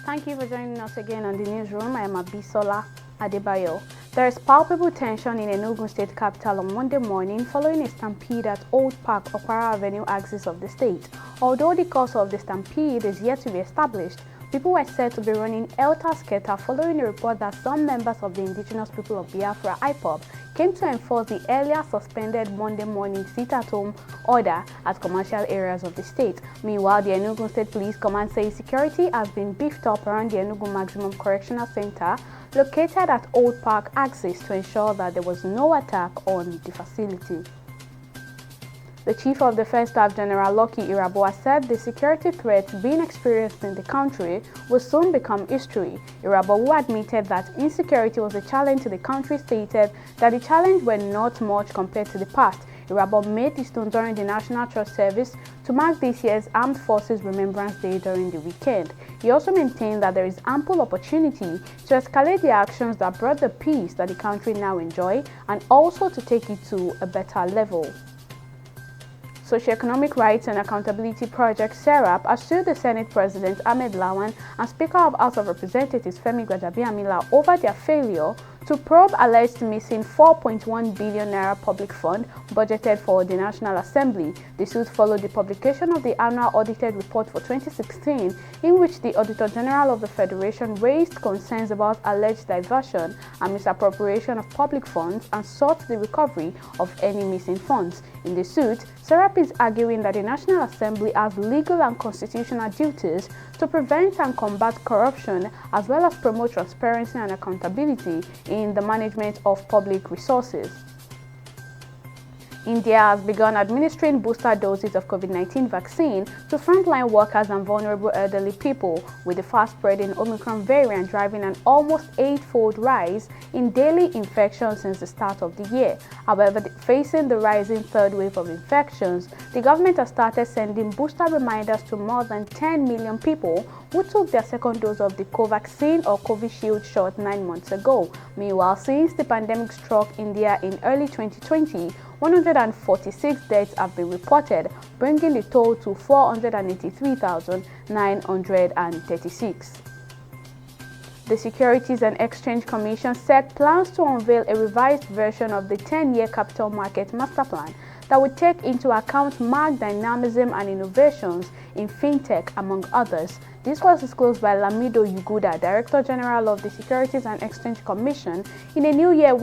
Thank you for joining us again on the newsroom. I am Abisola Adebayo. There is palpable tension in Enugu State capital on Monday morning following a stampede at Old Park, Okpara Avenue axis of the state. Although the cause of the stampede is yet to be established, people were said to be running helter-skelter following a report that some members of the indigenous people of Biafra, IPOB, came to enforce the earlier suspended Monday morning sit-at-home order at commercial areas of the state. Meanwhile, the Enugu State Police Command says security has been beefed up around the Enugu Maximum Correctional Center located at Old Park axis to ensure that there was no attack on the facility. The Chief of Defense Staff General Lucky Irabor said the security threats being experienced in the country will soon become history. Irabor, who admitted that insecurity was a challenge to the country, stated that the challenge were not much compared to the past. Irabor made this known during the National Church service to mark this year's Armed Forces Remembrance Day during the weekend. He also maintained that there is ample opportunity to escalate the actions that brought the peace that the country now enjoys and also to take it to a better level. Socioeconomic Rights and Accountability Project (SERAP) has sued the Senate President Ahmed Lawan and Speaker of House of Representatives Femi Gbajabiamila over their failure to probe alleged missing 4.1 billion naira public fund budgeted for the National Assembly. The suit followed the publication of the annual audited report for 2016, in which the Auditor General of the Federation raised concerns about alleged diversion and misappropriation of public funds and sought the recovery of any missing funds. In the suit, SERAP is arguing that the National Assembly has legal and constitutional duties to prevent and combat corruption as well as promote transparency and accountability in the management of public resources. India has begun administering booster doses of COVID-19 vaccine to frontline workers and vulnerable elderly people, with the fast-spreading Omicron variant driving an almost 8-fold rise in daily infections since the start of the year. However, facing the rising third wave of infections, the government has started sending booster reminders to more than 10 million people who took their second dose of the Covaxin or Covishield shot 9 months ago. Meanwhile, since the pandemic struck India in early 2020, 146 deaths have been reported, bringing the total to 483,936. The Securities and Exchange Commission SEC plans to unveil a revised version of the 10-year Capital Market Master Plan that would take into account market dynamism and innovations in fintech, among others. This was disclosed by Lamido Yuguda, Director General of the Securities and Exchange Commission, in a New Year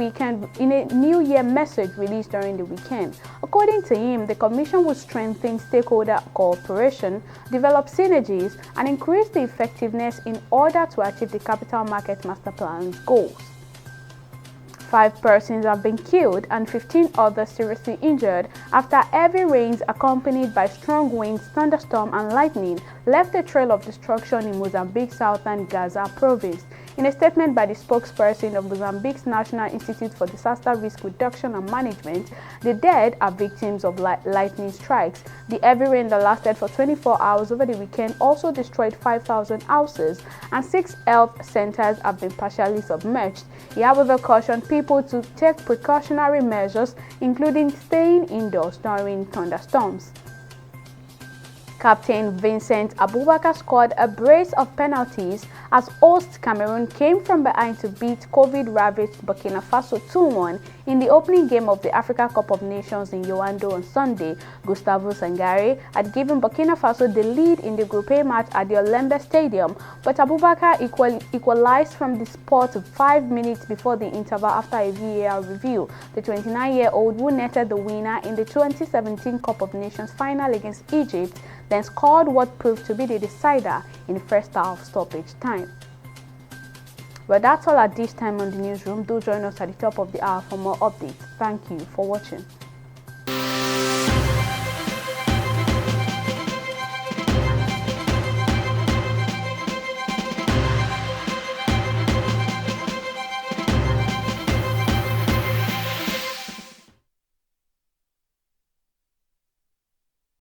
message released during the weekend. According to him, the Commission will strengthen stakeholder cooperation, develop synergies, and increase the effectiveness in order to achieve the Capital Market Master Plan's goals. 5 persons have been killed and 15 others seriously injured after heavy rains accompanied by strong winds, thunderstorm, and lightning left a trail of destruction in Mozambique's southern Gaza province. In a statement by the spokesperson of Mozambique's National Institute for Disaster Risk Reduction and Management, the dead are victims of lightning strikes. The heavy rain that lasted for 24 hours over the weekend also destroyed 5,000 houses, and 6 health centers have been partially submerged. He, however, cautioned people to take precautionary measures, including staying indoors during thunderstorms. Captain Vincent Abubakar scored a brace of penalties as host Cameroon came from behind to beat COVID-ravaged Burkina Faso 2-1 in the opening game of the Africa Cup of Nations in Yaoundé on Sunday. Gustavo Sangare had given Burkina Faso the lead in the Group A match at the Olembe Stadium, but Abubakar equalized from the spot 5 minutes before the interval after a VAR review. The 29-year-old, who netted the winner in the 2017 Cup of Nations final against Egypt, then scored what proved to be the decider in the first half stoppage time. Well, that's all at this time on the newsroom. Do join us at the top of the hour for more updates. Thank you for watching.